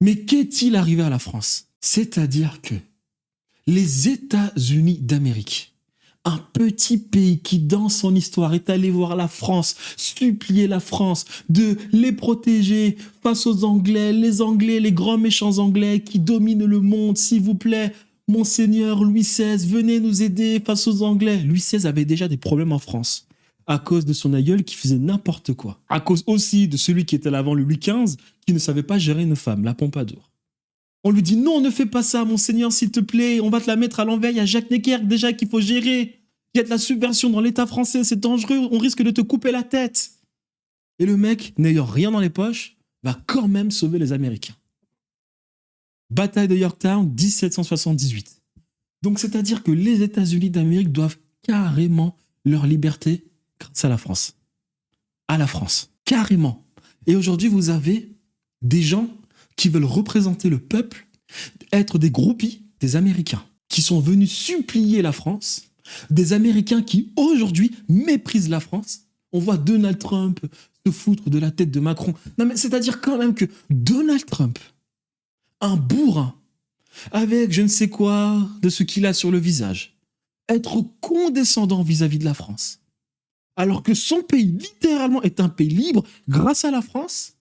Mais qu'est-il arrivé à la France? C'est-à-dire que les États-Unis d'Amérique, un petit pays qui, dans son histoire, est allé voir la France, supplier la France de les protéger face aux Anglais, les grands méchants Anglais qui dominent le monde, s'il vous plaît, Monseigneur Louis XVI, venez nous aider face aux Anglais. Louis XVI avait déjà des problèmes en France à cause de son aïeul qui faisait n'importe quoi. À cause aussi de celui qui était là avant Louis XV, qui ne savait pas gérer une femme, la Pompadour. On lui dit non, ne fais pas ça, Monseigneur, s'il te plaît, on va te la mettre à l'envers, il y a Jacques Necker déjà qu'il faut gérer. Il y a de la subversion dans l'État français, c'est dangereux, on risque de te couper la tête. Et le mec, n'ayant rien dans les poches, va quand même sauver les Américains. Bataille de Yorktown, 1778. Donc c'est-à-dire que les États-Unis d'Amérique doivent carrément leur liberté grâce à la France. À la France, carrément. Et aujourd'hui, vous avez des gens qui veulent représenter le peuple, être des groupies des Américains, qui sont venus supplier la France, des Américains qui aujourd'hui méprisent la France. On voit Donald Trump se foutre de la tête de Macron. Non mais c'est-à-dire quand même que Donald Trump, un bourrin, avec je ne sais quoi de ce qu'il a sur le visage, être condescendant vis-à-vis de la France, alors que son pays littéralement est un pays libre grâce à la France,